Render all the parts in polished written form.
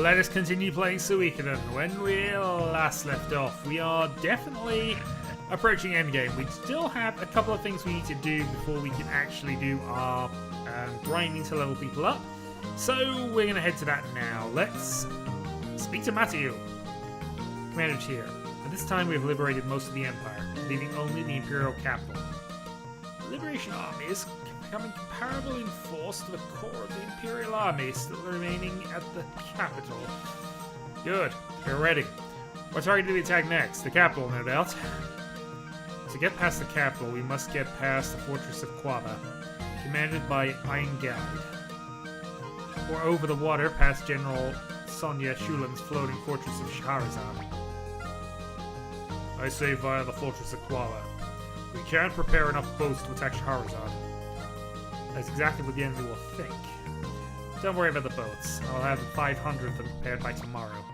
let us continue playing Suikoden. When we last left off, we are definitely approaching endgame. We still have a couple of things we need to do before we can actually do our grinding to level people up. So we're going to head to that now. Let's speak to Matthew, Commander Tir. At this time we have liberated most of the Empire, leaving only the imperial capital. The Liberation Army is becoming comparable in force to the core of the imperial army still remaining at the capital. Good, we're ready. What target do we attack next? The capital, no doubt. To get past the capital, we must get past the fortress of Quaba, commanded by Guide, or over the water past General Sonia Shulam's floating fortress of Shahrazad. I say via the fortress of Quaba. We can't prepare enough boats to attack Shahrazad. That's exactly what the enemy will think. Don't worry about the boats. I'll have 500 of them prepared by tomorrow.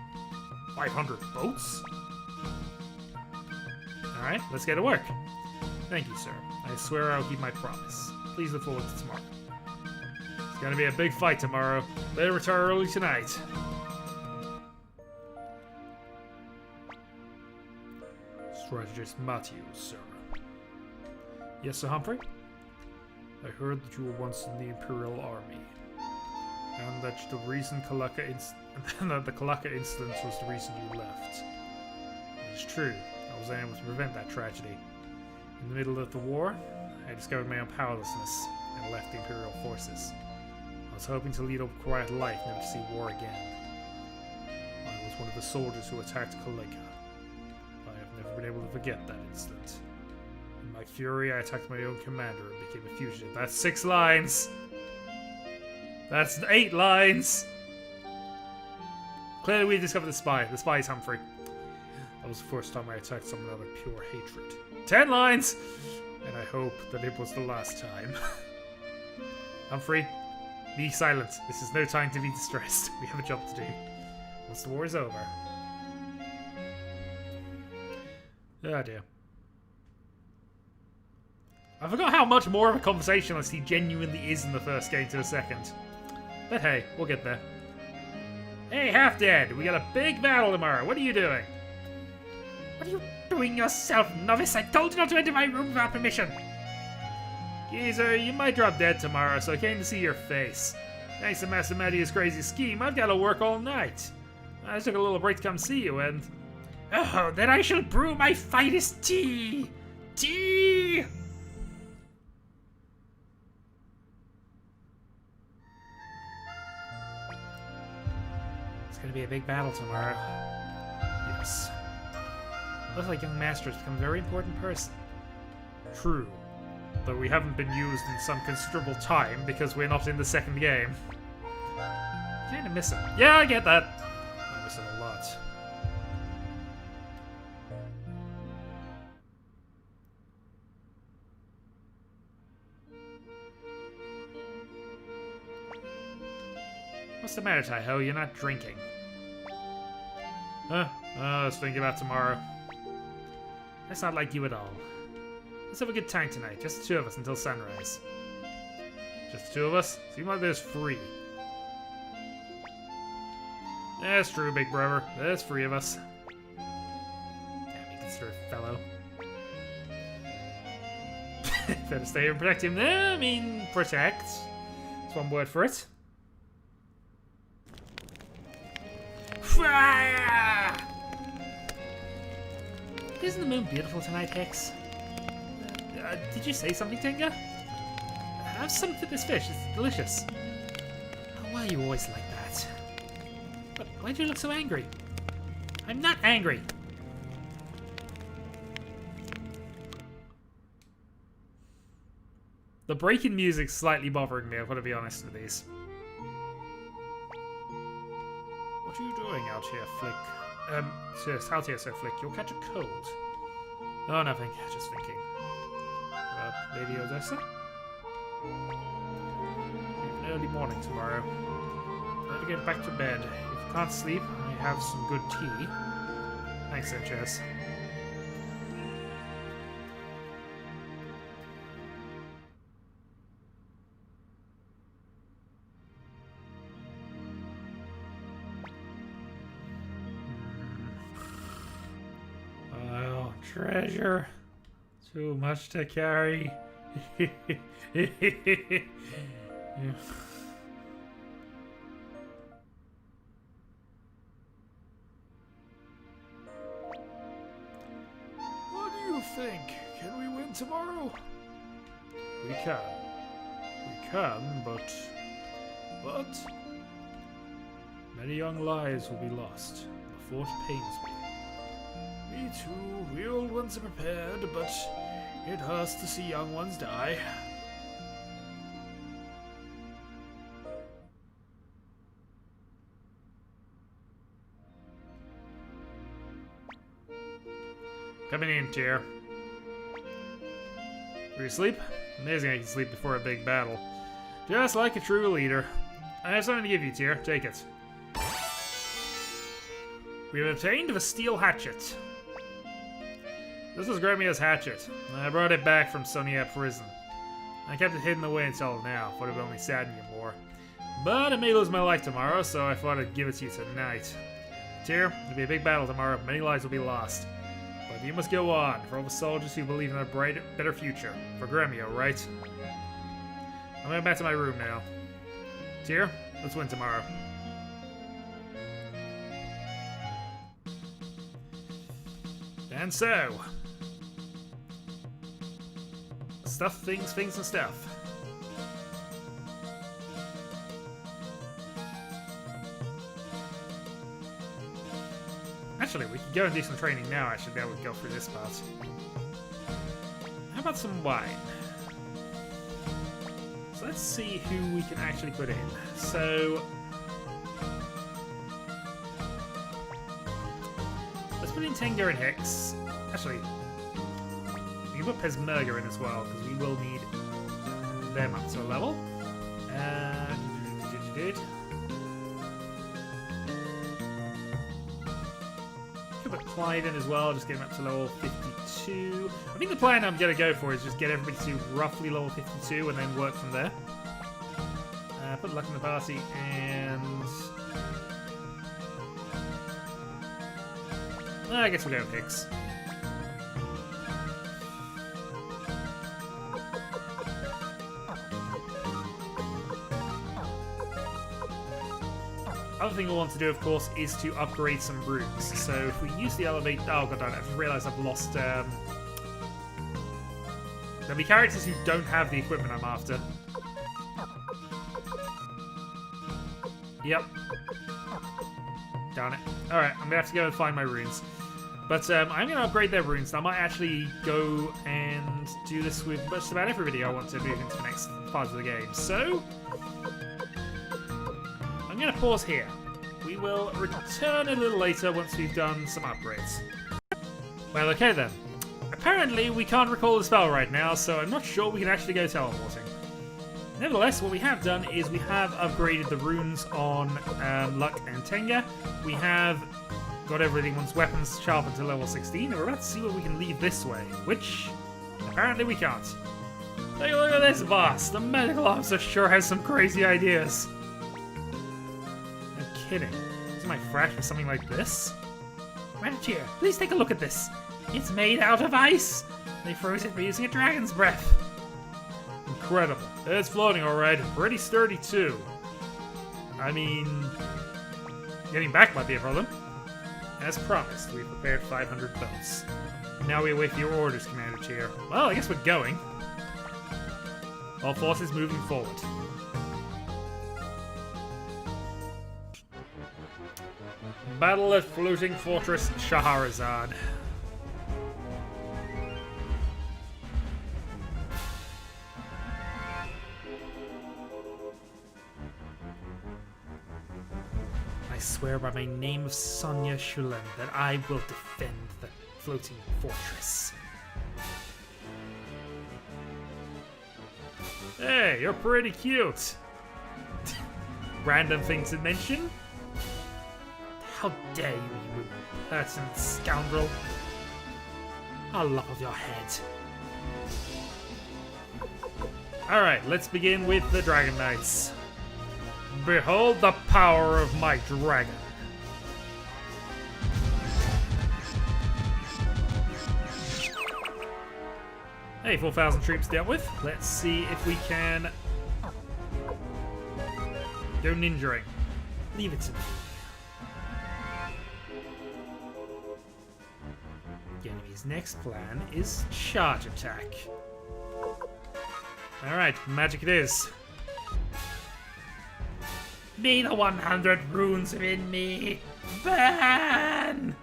500 boats? Alright, let's get to work. Thank you, sir. I swear I'll keep my promise. Please look forward to tomorrow. It's gonna be a big fight tomorrow. Better retire early tonight. Strategist Matthew, sir. Yes, Sir Humphrey? I heard that you were once in the Imperial Army, and that the recent Kalaka incident was the reason you left. It is true. I was unable to prevent that tragedy. In the middle of the war, I discovered my own powerlessness and left the Imperial forces. I was hoping to lead a quiet life, never to see war again. I was one of the soldiers who attacked Kalika. I have never been able to forget that incident. In my fury, I attacked my own commander and became a fugitive. That's 6 lines! That's 8 lines! Clearly we discovered the spy. The spy is Humphrey. That was the first time I attacked someone out of pure hatred. 10 lines! And I hope that it was the last time. Humphrey, be silent. This is no time to be distressed. We have a job to do. Once the war is over. Oh dear. I forgot how much more of a conversationalist he genuinely is in the first game to the second. But hey, we'll get there. Hey, Half-Dead! We got a big battle tomorrow. What are you doing? What are you doing yourself, novice? I told you not to enter my room without permission. Geezer, you might drop dead tomorrow, so I came to see your face. Thanks to Master Matthew's crazy scheme, I've got to work all night. I took a little break to come see you, and... Oh, then I shall brew my finest tea! Tea! It's gonna be a big battle tomorrow. Yes. Looks like young Master has become a very important person. True. Though we haven't been used in some considerable time because we're not in the second game. Kinda miss him. Yeah, I get that. I miss him a lot. What's the matter, Taiho? You're not drinking. Huh? I was thinking about tomorrow. That's not like you at all. Let's have a good time tonight. Just the 2 of us until sunrise. Just the 2 of us? Seems like there's 3. That's true, big brother. There's 3 of us. Damn, you considerate fellow. Better stay here and protect him. I mean, protect. That's one word for it. Fire! Isn't the moon beautiful tonight, Hex? Did you say something, Tenga? Have some for this fish. It's delicious. Oh, why are you always like that? But why do you look so angry? I'm not angry. The break in music's slightly bothering me, I've got to be honest with these. What are you doing out here, Flick? Out here, Sir Flick. You'll catch a cold. Oh, nothing. Just thinking. Lady Odessa? An early morning tomorrow. Better get back to bed. If you can't sleep, I have some good tea. Thanks, Sanchez. treasure. Too much to carry. Yeah. What do you think? Can we win tomorrow? We can. We can, but many young lives will be lost. The thought pains me. Me too. We old ones are prepared, but it hurts to see young ones die. Coming in, Tir. Were you asleep? Amazing I can sleep before a big battle. Just like a true leader. I have something to give you, Tir. Take it. We have obtained the steel hatchet. This is Gregminster's hatchet. I brought it back from Sonia prison. I kept it hidden away until now, thought it would only sadden you more. But I may lose my life tomorrow, so I thought I'd give it to you tonight. Tir, there'll be a big battle tomorrow. Many lives will be lost. But you must go on, for all the soldiers who believe in a bright, better future. For Gremio, right? I'm going back to my room now. Tir, let's win tomorrow. And so... stuff, things, and stuff. Actually, we could go and do some training now. I should be able to go through this part. How about some wine? So let's see who we can actually put in. So... let's put in Tenga and Hex. Actually, we can put Pesmerga in as well, because we will need them up to a level. Could put Clyde in as well, just get him up to level 52. I think the plan I'm going to go for is just get everybody to roughly level 52 and then work from there. Put Luck in the party and... I guess we'll go with Hicks. Other thing we'll want to do, of course, is to upgrade some runes. So if we use the elevate... oh god, I just realised I've lost... there'll be characters who don't have the equipment I'm after. Yep. Darn it. Alright, I'm going to have to go and find my runes. But I'm going to upgrade their runes. I might actually go and do this with just about everybody I want to move into the next part of the game. So... I'm going to pause here. We will return a little later once we've done some upgrades. Well, okay then. Apparently, we can't recall the spell right now, so I'm not sure we can actually go teleporting. Nevertheless, what we have done is we have upgraded the runes on Luck and Tenga. We have got everyone's weapons sharpened to level 16, and we're about to see what we can leave this way, which apparently we can't. Take a look at this boss. The medical officer sure has some crazy ideas. Kidding. Is my fresh with something like this? Tir, please take a look at this. It's made out of ice. They froze it by using a dragon's breath. Incredible. It's floating alright. Pretty sturdy too. I mean, getting back might be a problem. As promised, we prepared 500 boats. Now we await your orders, Commander Tir. Well, I guess we're going. All forces moving forward. Battle at Floating Fortress Shahrazad. I swear by my name of Sonia Shulen that I will defend the floating fortress. Hey, you're pretty cute. Random thing to mention? How dare you, you impertinent scoundrel! I'll lop off your head. Alright, let's begin with the Dragon Knights. Behold the power of my dragon. Hey, 4,000 troops dealt with. Let's see if we can go ninjaing. Leave it to me. The enemy's next plan is charge attack. Alright, magic it is. May the 100 runes within me burn!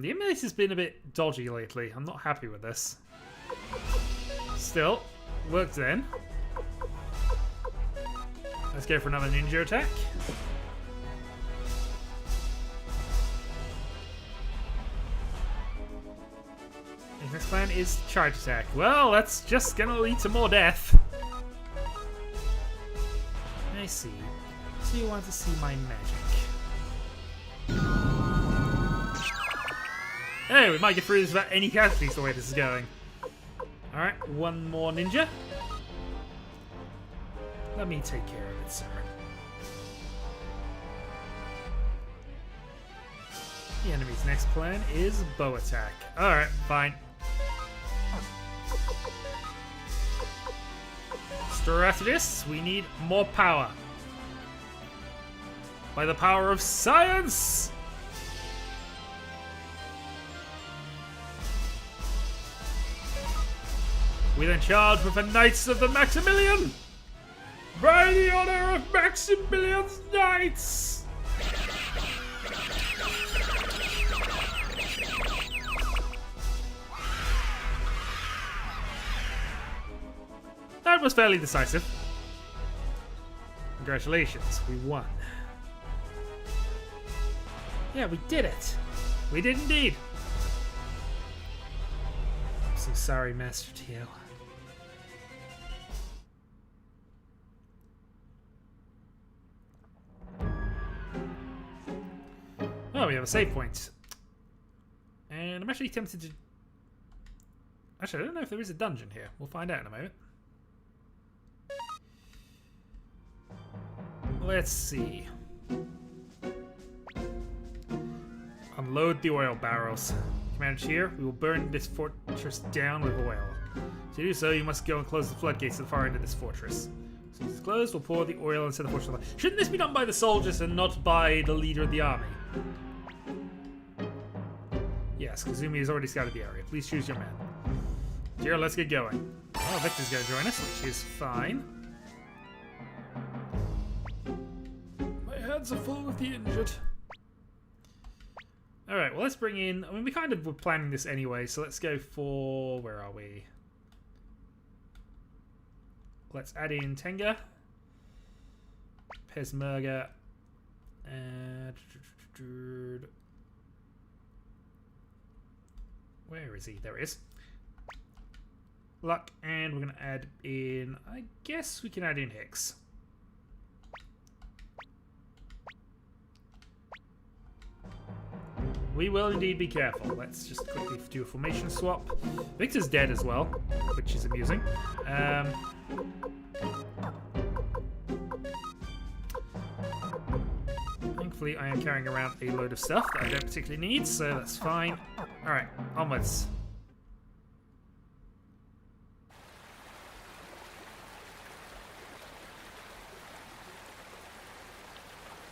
The image has been a bit dodgy lately. I'm not happy with this. Still, worked then. Let's go for another ninja attack. His next plan is charge attack. Well, that's just gonna lead to more death. I see. So you want to see my magic. Hey, we might get through this without any casualties the way this is going. Alright, one more ninja. Let me take care of it, sir. The enemy's next plan is bow attack. Alright, fine. Strategists, we need more power. By the power of science! We then charge with the Knights of the Maximilian! By the honor of Maximilian's Knights! That was fairly decisive. Congratulations, we won. Yeah, we did it! We did indeed! I'm so sorry, Master Tio. Oh, we have a save point. And I'm actually tempted to... Actually, I don't know if there is a dungeon here. We'll find out in a moment. Let's see. Unload the oil barrels. Commander here, we will burn this fortress down with oil. To do so, you must go and close the floodgates to the far end of this fortress. As soon as it's closed, we'll pour the oil into the fortress. Shouldn't this be done by the soldiers and not by the leader of the army? Yes, Kazumi has already scouted the area. Please choose your man. Here, let's get going. Oh, Victor's going to join us, which is fine. My hands are full with the injured. Alright, well, let's bring in... I mean, we kind of were planning this anyway, so let's go for... Where are we? Let's add in Tenga. Peshmerga. And... Where is he? There he is. Luck, and we're going to add in... I guess we can add in Hicks. We will indeed be careful. Let's just quickly do a formation swap. Victor's dead as well, which is amusing. Thankfully, I am carrying around a load of stuff that I don't particularly need, so that's fine. Alright, onwards.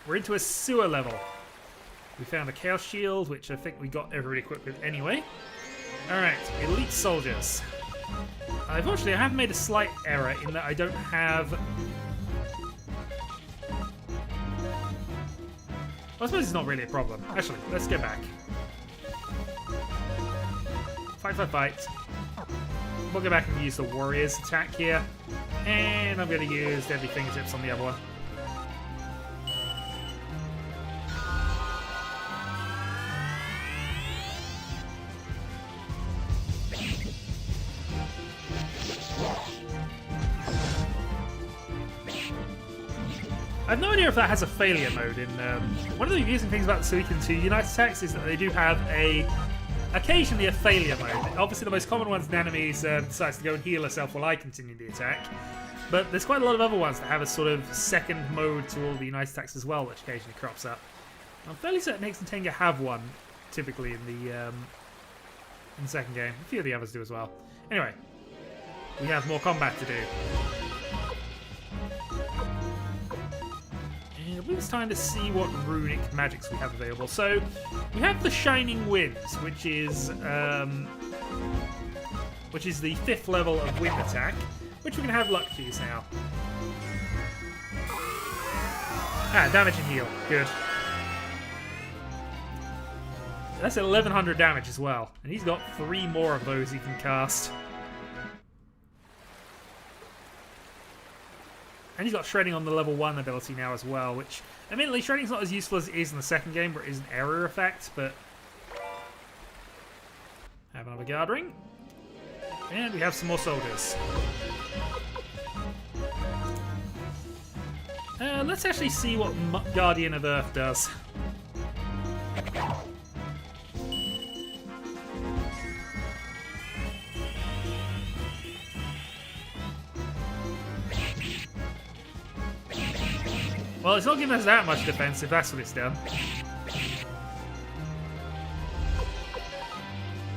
We're into a sewer level. We found a Chaos Shield, which I think we got everybody equipped with anyway. Alright, elite soldiers. Unfortunately, I have made a slight error in that I don't have... Well, I suppose it's not really a problem. Actually, let's go back. Fight, fight, fight. We'll go back and use the Warriors attack here. And I'm going to use Deadly Fingertips on the other one. I have no idea if that has a failure mode in... one of the amusing things about the Suikoden 2 Unite attacks is that they do have occasionally a failure mode. Obviously the most common one is an enemy decides to go and heal herself while I continue the attack. But there's quite a lot of other ones that have a sort of second mode to all the United attacks as well, which occasionally crops up. I'm fairly certain Higgs and Tenga have one, typically in the second game. A few of the others do as well. Anyway, we have more combat to do. And I believe it's time to see what Runic Magics we have available. So, we have the Shining Winds, which is the 5th level of wind attack, which we're going to have luck fuse now. Ah, damage and heal. Good. That's 1100 damage as well. And he's got 3 more of those he can cast. And he's got Shredding on the level 1 ability now as well, which, admittedly, Shredding's not as useful as it is in the second game, where it is an area effect, but... Have another guard ring. And we have some more soldiers. Let's actually see what Guardian of Earth does. Well, it's not giving us that much defense if that's what it's done.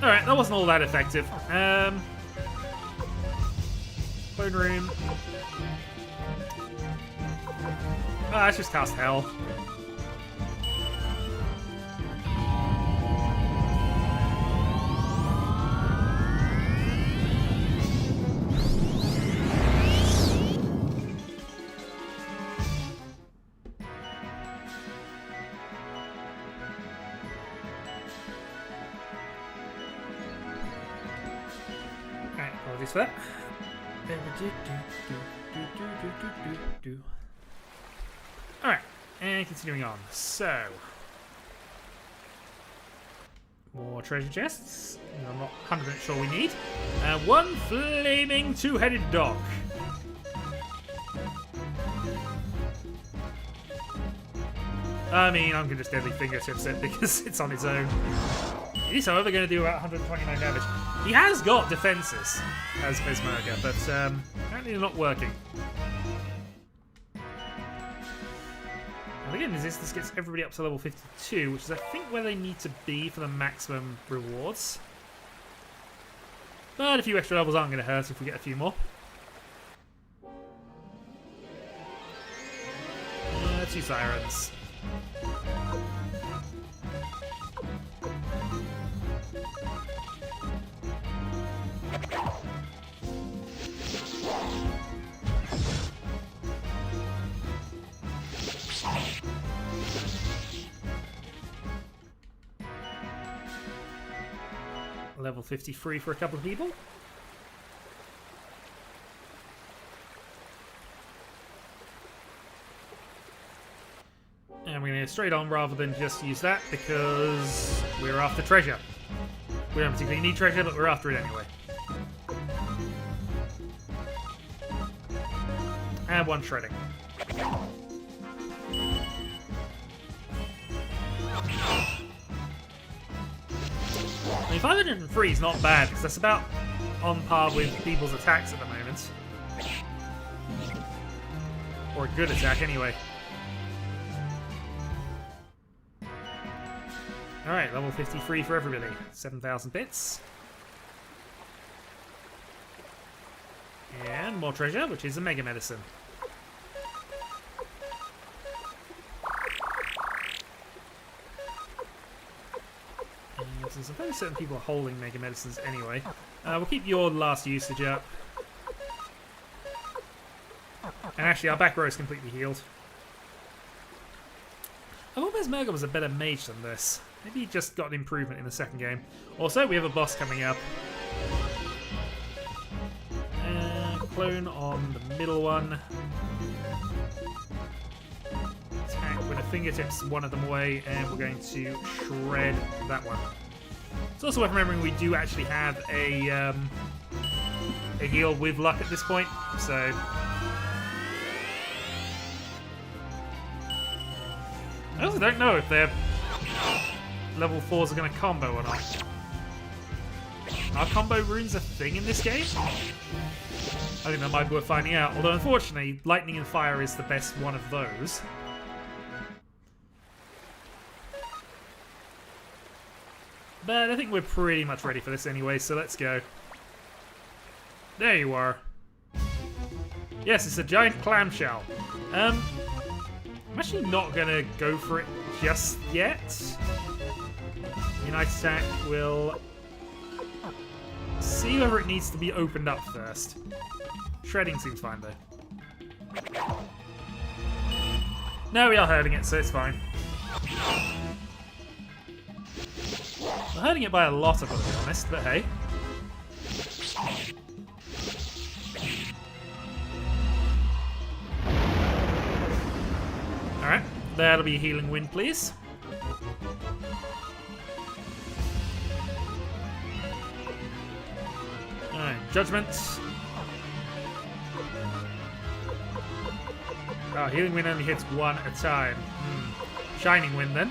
Alright, that wasn't all that effective. Clone Room. Ah, let's just cast Hell. Alright, apologies for that. Alright, and continuing on. So, more treasure chests. I'm not 100% sure we need. One flaming two-headed dog. I mean, I'm going to just deadly fingertips it because it's on its own. It is, however, going to do about 129 damage. He has got defenses as Pesmerga, but apparently they're not working. And again, this gets everybody up to level 52, which is, I think, where they need to be for the maximum rewards. But a few extra levels aren't going to hurt if we get a few more. 2 sirens. Level 53 for a couple of people. And we're going to go straight on rather than just use that because we're after treasure. We don't particularly need treasure, but we're after it anyway. And 1 shredding. I mean, 503 is not bad, because that's about on par with people's attacks at the moment. Or a good attack, anyway. Alright, level 53 for everybody. 7,000 bits. And more treasure, which is a Mega Medicine. Since I'm fairly certain people are holding Mega Medicines anyway. We'll keep your last usage up. And actually, our back row is completely healed. I thought Pesmerga was a better mage than this. Maybe he just got an improvement in the second game. Also, we have a boss coming up. Clone on the middle one. Attack with a fingertips one of them away, and we're going to shred that one. It's also worth remembering we do actually have a heal with luck at this point, so I also don't know if their level 4s are going to combo or not. Are combo runes a thing in this game? I think that might be worth finding out. Although, unfortunately, lightning and fire is the best one of those. But I think we're pretty much ready for this anyway, so let's go. There you are. Yes, it's a giant clamshell. I'm actually not going to go for it just yet. United attack will see whether it needs to be opened up first. Shredding seems fine, though. No, we are hurting it, so it's fine. We're hurting it by a lot, I've got to be honest, but hey. Alright, that'll be a healing wind, please. Alright, judgment. Oh, healing wind only hits one at a time. Shining wind then.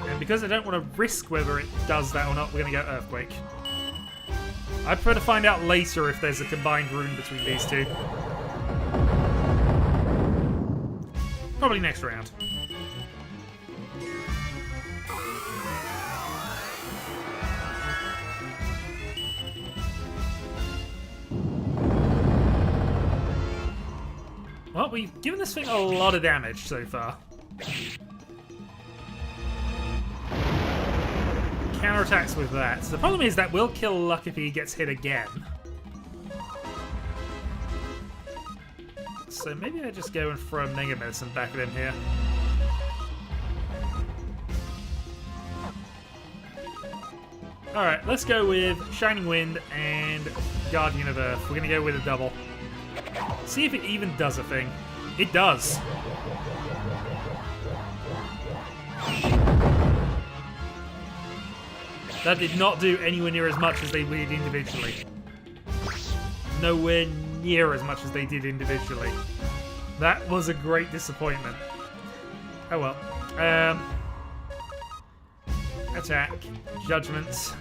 And because I don't want to risk whether it does that or not, we're going to go earthquake. I prefer to find out later if there's a combined rune between these two. Probably next round. Well, we've given this thing a lot of damage so far. Counterattacks with that. So the problem is that will kill Luck if he gets hit again. So maybe I just go and throw Mega Medicine back at him here. Alright, let's go with Shining Wind and Guardian of Earth. We're going to go with a double. See if it even does a thing. It does. That did not do anywhere near as much as they did individually. Nowhere near as much as they did individually. That was a great disappointment. Oh well. Attack. Judgments.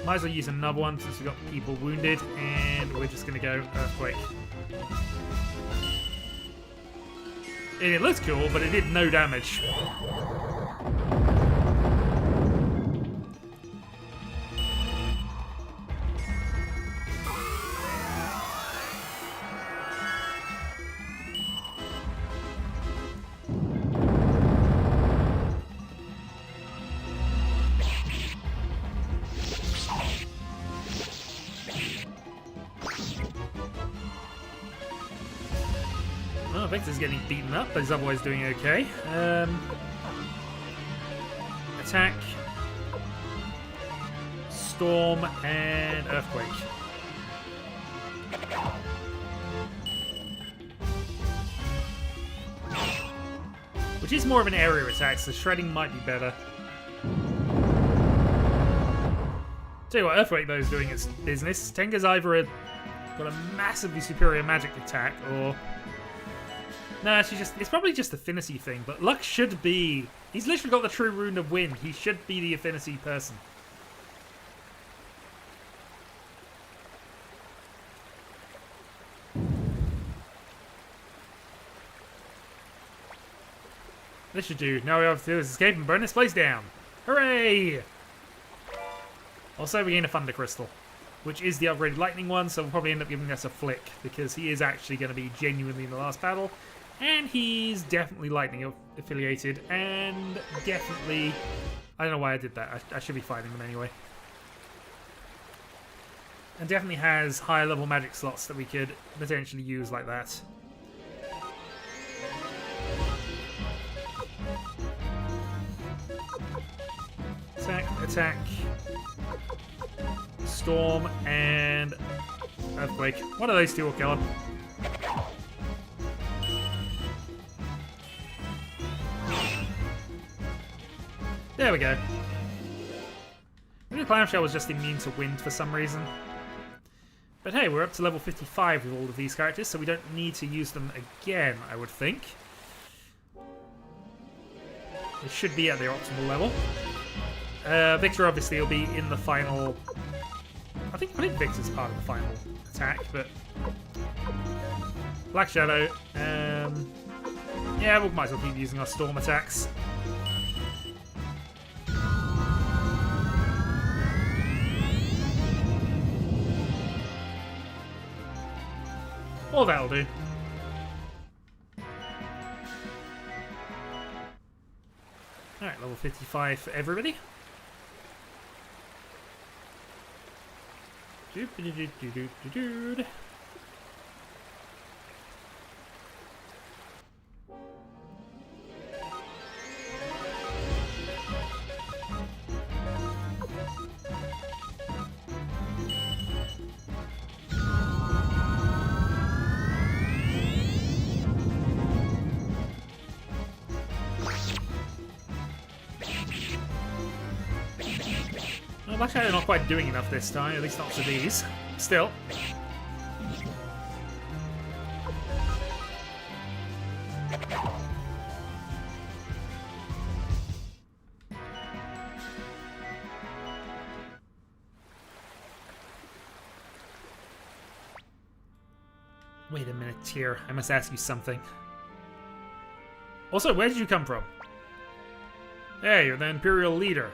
Might as well use another one since we've got people wounded. And we're just going to go Earthquake. And it looks cool, but it did no damage. Well, Victor's getting beaten up, but he's otherwise doing okay. Attack. Storm and Earthquake. Which is more of an area attack, so shredding might be better. Tell you what, Earthquake though is doing its business. Tenga's either got a massively superior magic attack, or... Nah, it's probably just a affinity thing, but Luck should be... He's literally got the true rune of wind. He should be the affinity person. This should do. Now we have to do is escape and burn this place down. Hooray! Also, we gain a Thunder Crystal, which is the upgraded lightning one, so we'll probably end up giving us a flick, because he is actually going to be genuinely in the last battle. And he's definitely lightning affiliated, and definitely... I don't know why I did that. I should be fighting them anyway. And definitely has higher level magic slots that we could potentially use like that. Attack, attack. Storm and Earthquake. One of those two will kill him. There we go. Maybe the clamshell was just immune to wind for some reason. But hey, we're up to level 55 with all of these characters, so we don't need to use them again, I would think. It should be at their optimal level. Victor obviously will be in the final. I think Victor's part of the final attack, but Black Shadow. Yeah, we might as well keep using our storm attacks. All that'll do. Alright, level 55 for everybody. Doop-a-doo-doo-doo-doo-doo-doo. Well, actually, they're not quite doing enough this time, at least not to these. Still. Wait a minute, Tir. I must ask you something. Also, where did you come from? Hey, you're the Imperial leader.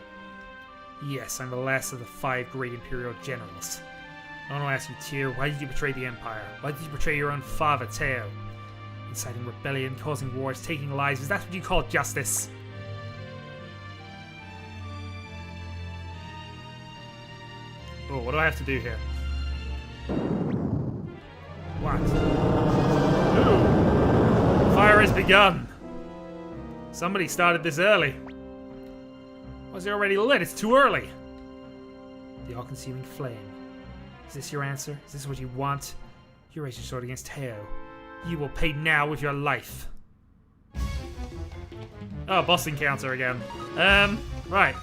Yes, I'm the last of the 5 great Imperial generals. I want to ask you, Tir, why did you betray the Empire? Why did you betray your own father, Teo? Inciting rebellion, causing wars, taking lives, is that what you call justice? Oh, what do I have to do here? What? Ooh. Fire has begun! Somebody started this early. Was it already lit? It's too early. The all-consuming flame. Is this your answer? Is this what you want? You raise your sword against Teo. You will pay now with your life. Oh, boss encounter again. Right.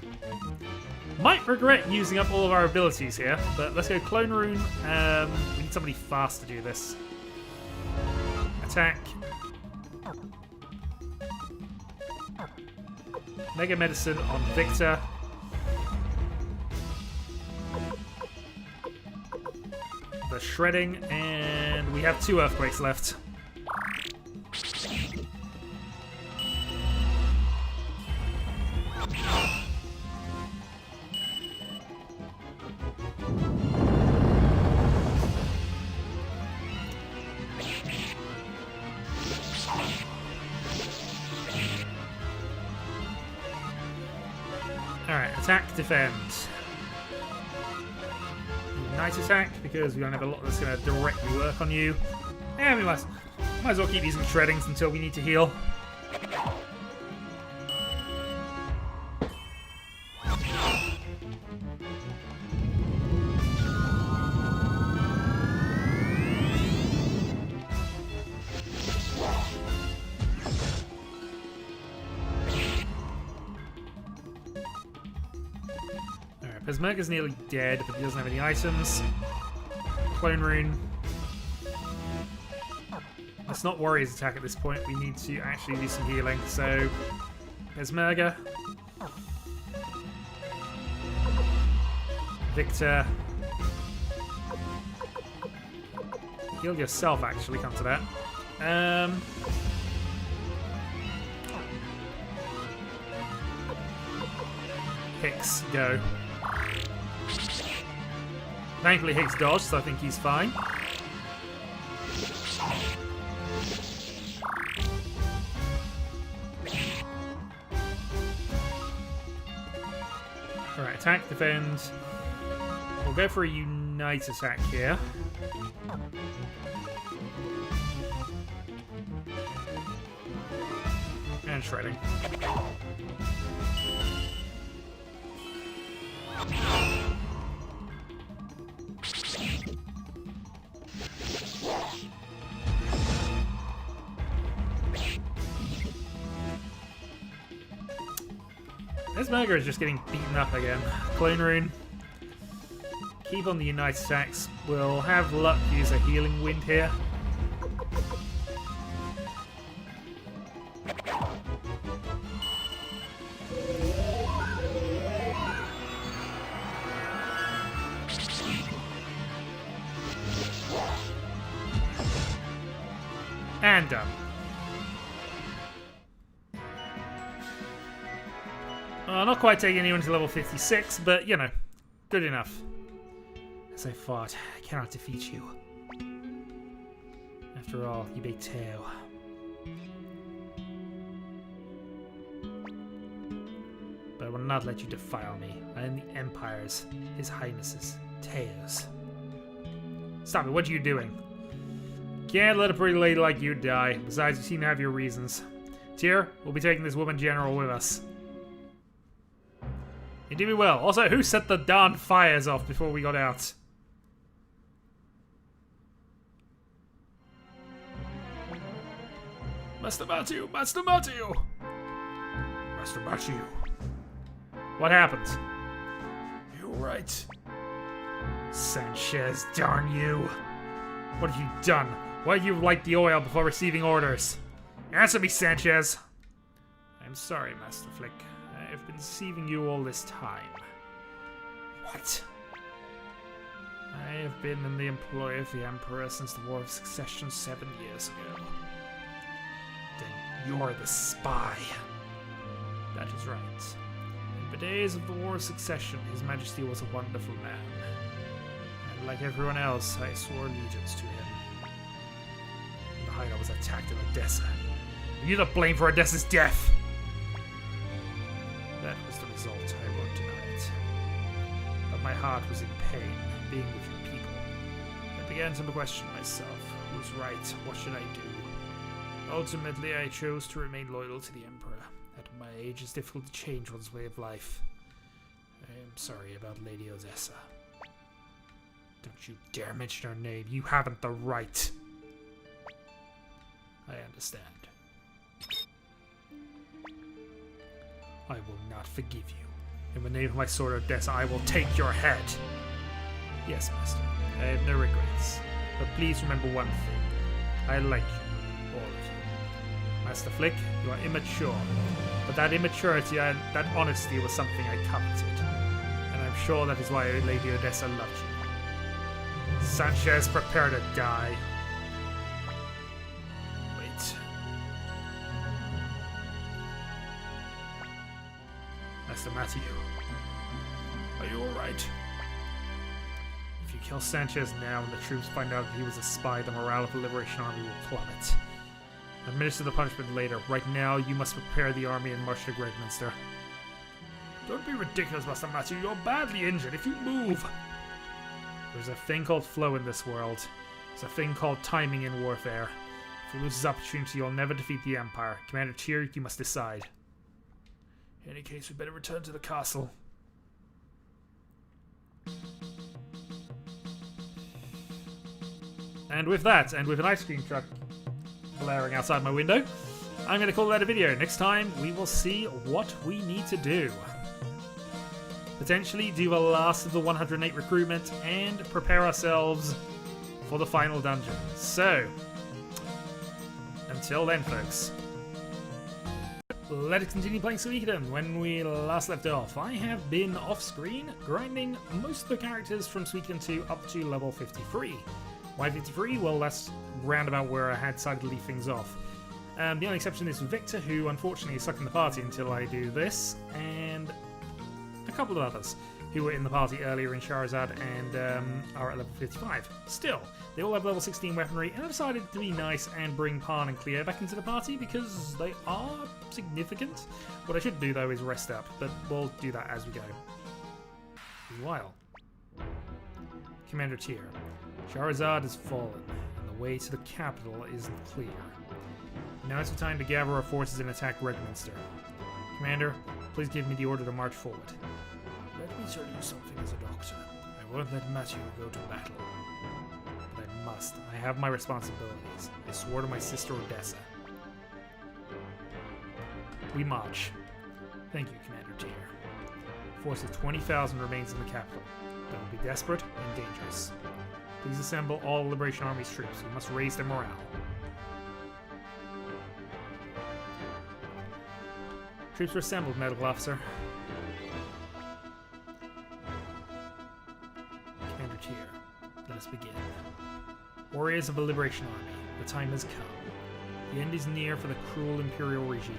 Might regret using up all of our abilities here, but let's go Clone Rune. We need somebody fast to do this. Attack. Mega Medicine on Victor. The Shredding, and we have 2 Earthquakes left. Alright, attack, defend. Night attack, because we don't have a lot that's going to directly work on you. And we might as well keep using shreddings until we need to heal. Pesmerga's nearly dead, but he doesn't have any items. Clone Rune. Let's not worry his attack at this point. We need to actually do some healing. So, Pesmerga. Victor. Heal yourself, actually, come to that. Hicks, go. Thankfully Hicks dodged, so I think he's fine. Alright, attack, defend. We'll go for a unite attack here. And shredding. Pesmerga is just getting beaten up again. Clone Rune. Keep on the Unite attacks. We'll have luck use a healing wind here. And done. Not quite taking anyone to level 56, but, you know, good enough. As I fought, I cannot defeat you. After all, you may tell. But I will not let you defile me. I am the Empire's, His Highness's, Teo's. Stop it, what are you doing? Can't let a pretty lady like you die. Besides, you seem to have your reasons. Tir, we'll be taking this woman general with us. You did me well. Also, who set the darn fires off before we got out? Master Matthew! Master Matthew! Master Matthew. What happened? You're right. Sanchez, darn you. What have you done? Why did you light the oil before receiving orders? Answer me, Sanchez! I'm sorry, Master Flick. I've been deceiving you all this time. What? I have been in the employ of the Emperor since the War of Succession 7 years ago. Then you're the spy. That is right. In the days of the War of Succession, His Majesty was a wonderful man. And like everyone else, I swore allegiance to him. The hideout was attacked in Odessa. You're to blame for Odessa's death! That was the result, I won't deny it. But my heart was in pain, being with your people. I began to question myself. Who's right? What should I do? Ultimately, I chose to remain loyal to the Emperor. At my age, it's difficult to change one's way of life. I am sorry about Lady Odessa. Don't you dare mention her name. You haven't the right. I understand. I will not forgive you. In the name of my sword of Odessa, I will take your head. Yes, Master. I have no regrets. But please remember one thing. I like you. All of you. Master Flick, you are immature. But that immaturity and that honesty was something I coveted. And I'm sure that is why Lady Odessa loved you. Sanchez, prepare to die. Wait. Master Matthew, are you alright? If you kill Sanchez now and the troops find out that he was a spy, the morale of the Liberation Army will plummet. Administer the punishment later. Right now, you must prepare the army and march to Gregminster. Don't be ridiculous, Master Matthew. You're badly injured. If you move... There's a thing called flow in this world. There's a thing called timing in warfare. If you lose this opportunity, you'll never defeat the Empire. Commander Tir, you must decide. In any case, we better return to the castle. And with that, and with an ice cream truck blaring outside my window, I'm going to call that a video. Next time, we will see what we need to do. Potentially do the last of the 108 recruitment and prepare ourselves for the final dungeon. So, until then, folks. Let us continue playing Suikoden. When we last left off, I have been off-screen grinding most of the characters from Suikoden 2 up to level 53. Why 53? Well, that's roundabout where I had decided to leave things off. The only exception is Victor, who unfortunately is stuck in the party until I do this, and a couple of others who were in the party earlier in Charizard and are at level 55. Still, they all have level 16 weaponry, and I decided to be nice and bring Pan and Cleo back into the party because they are significant. What I should do, though, is rest up, but we'll do that as we go. Meanwhile, Commander Tir, Charizard has fallen, and the way to the capital isn't clear. Now it's the time to gather our forces and attack Gregminster. Commander, please give me the order to march forward. Let me tell you something as a doctor. I won't let Matthew go to battle. But I must. I have my responsibilities. I swore to my sister Odessa. We march. Thank you, Commander Tir. A force of 20,000 remains in the capital. They will be desperate and dangerous. Please assemble all Liberation Army's troops. We must raise their morale. Troops are assembled, medical officer. Commander Tir, let us begin. Warriors of the Liberation Army, the time has come. The end is near for the cruel imperial regime.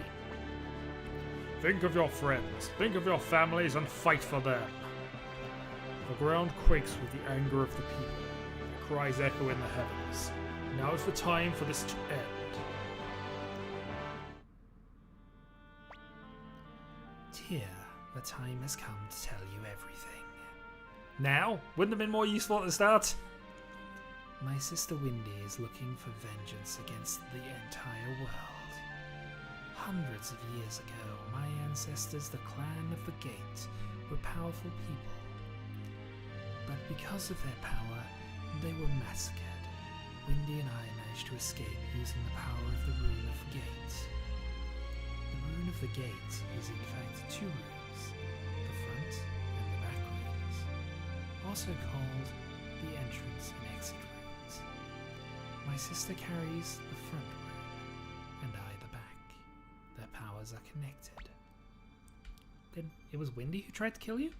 Think of your friends, think of your families, and fight for them. The ground quakes with the anger of the people. The cries echo in the heavens. Now is the time for this to end. Tir, the time has come to tell you everything. Now? Wouldn't have been more useful at the start? My sister Windy is looking for vengeance against the entire world. Hundreds of years ago, my ancestors, the clan of the Gate, were powerful people. But because of their power, they were massacred. Windy and I managed to escape using the power of the Rune of the Gate. The Rune of the Gate is in fact two runes, the front and the back runes, also called the entrance and exit runes. My sister carries the front rune, and I the back. Their powers are connected. Then it was Windy who tried to kill you?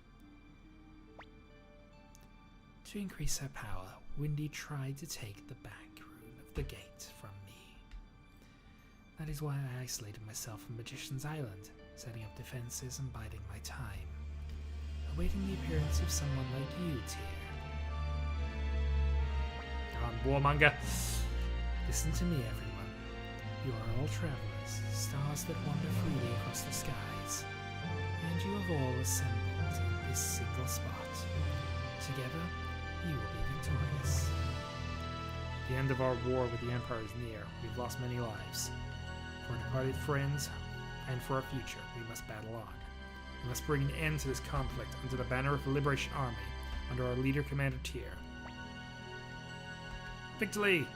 To increase her power, Windy tried to take the back rune of the gate from me. That is why I isolated myself from Magician's Island, setting up defenses and biding my time, awaiting the appearance of someone like you, Tir. Come on, warmonger. Listen to me, everyone. You are all travelers, stars that wander freely across the skies, and you have all assembled in this single spot. Together, you will be victorious. The end of our war with the Empire is near. We've lost many lives. For our departed friends, and for our future, we must battle on. We must bring an end to this conflict under the banner of the Liberation Army, under our leader, Commander Tir. Victory!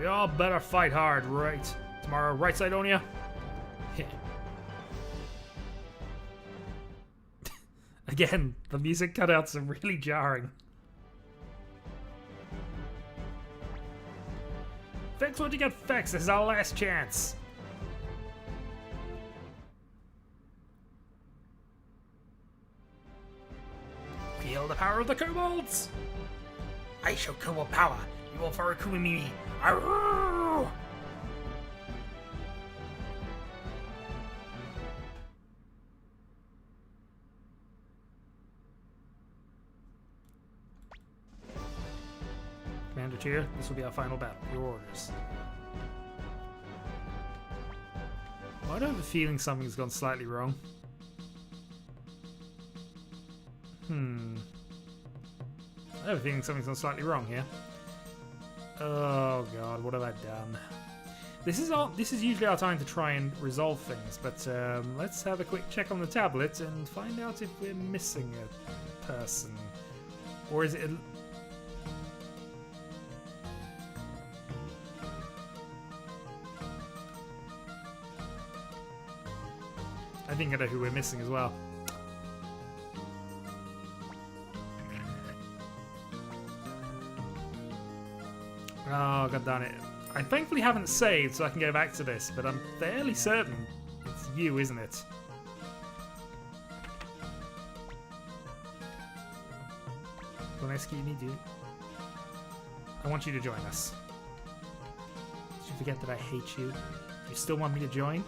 Y'all better fight hard, right? Tomorrow, right side on ya? Again, the music cutouts are really jarring. Fix what you get fixed. This is our last chance. Feel the power of the kobolds! I show kobold power. You will follow Kumimi. Arroo! Commander Tir, this will be our final battle. Your orders. Well, I don't have a feeling something's gone slightly wrong. I have a feeling something's gone slightly wrong here. Oh god, what have I done? This is usually our time to try and resolve things, but let's have a quick check on the tablet and find out if we're missing a person. Or is it I think I know who we're missing as well. Oh, god darn it. I thankfully haven't saved so I can go back to this, but I'm fairly certain it's you, isn't it? Don't execute me, dude. I want you to join us. Did you forget that I hate you? You still want me to join?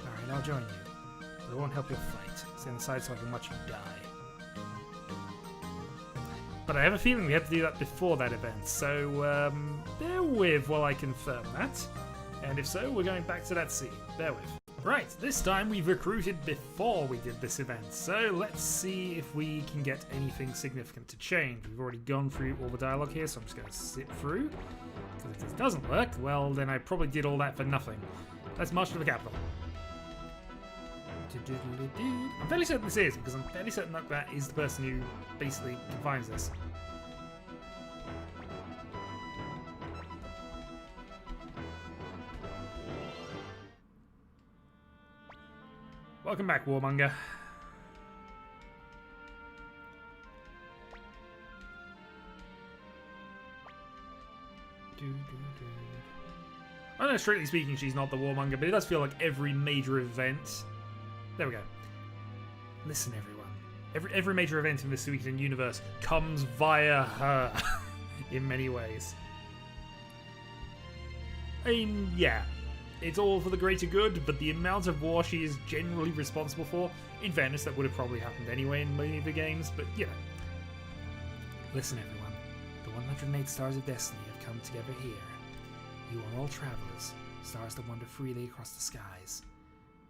Alright, I'll join you. But it won't help your fight. Stand aside so I can watch you die. But I have a feeling we have to do that before that event, so bear with while I confirm that. And if so, we're going back to that scene. Bear with. Right, this time we've recruited before we did this event, so let's see if we can get anything significant to change. We've already gone through all the dialogue here, so I'm just going to sit through. Because if this doesn't work, well, then I probably did all that for nothing. Let's march to the capital. I'm fairly certain this is, because I'm fairly certain that is the person who basically confines this. Welcome back, Warmonger. I know, strictly speaking, she's not the warmonger, but it does feel like every major event... There we go. Listen, everyone. Every major event in the Suikoden universe comes via her in many ways. I mean, yeah, it's all for the greater good, but the amount of war she is generally responsible for, in fairness, that would have probably happened anyway in many of the games, but you know. Listen, everyone. The 108 stars of destiny have come together here. You are all travelers, stars that wander freely across the skies,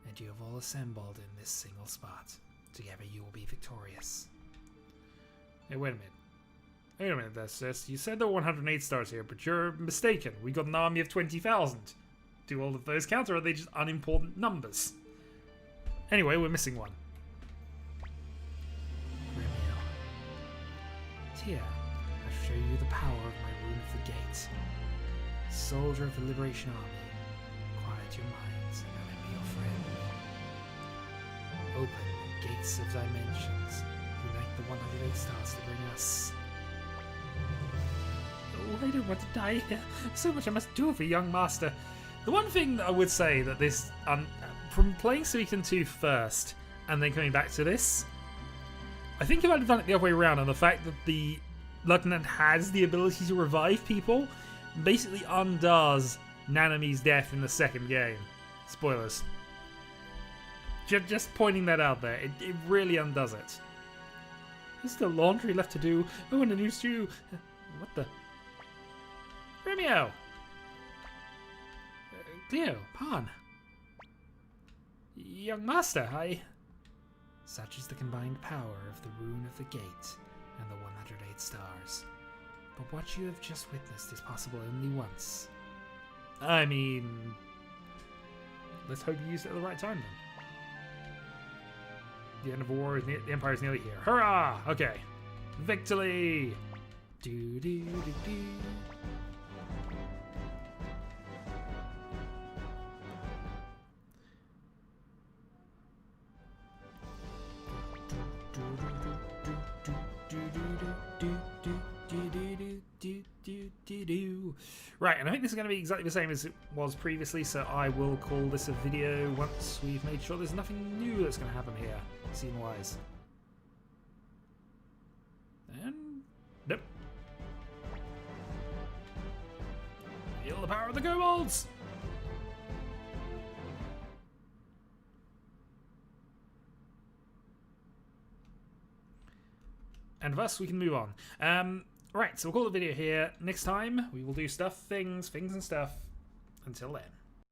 and you have all assembled in this single spot. Together you will be victorious. Hey, wait a minute. Wait a minute, that's just... You said there were 108 stars here, but you're mistaken. We got an army of 20,000. Do all of those count, or are they just unimportant numbers? Anyway, we're missing one. Tir, I show you the power of my Rune of the Gate. Soldier of the Liberation Army, quiet your minds and let me be your friend. Open the gates of dimensions. Unite the 108 stars to bring us... Oh, I don't want to die here. So much I must do for young master. The one thing that I would say that this... from playing Suikoden 2 first, and then coming back to this, I think if I'd have done it the other way around, and the fact that the Lieutenant has the ability to revive people, basically undoes Nanami's death in the second game. Spoilers. Just pointing that out there. It really undoes it. There's still laundry left to do. Oh, and a new stew. What the... Romeo! Cleo, Pan. Young master, Such is the combined power of the Rune of the Gate and the 108 stars. But what you have just witnessed is possible only once. I mean... Let's hope you used it at the right time, then. The end of the war, the Empire is nearly here. Hurrah! Okay. Victory! Do-do-do-do. Right, and I think this is going to be exactly the same as it was previously, so I will call this a video once we've made sure there's nothing new that's going to happen here, scene-wise. And... nope. Feel the power of the kobolds! And thus we can move on. Right, so we'll call the video here. Next time, we will do stuff, things and stuff. Until then.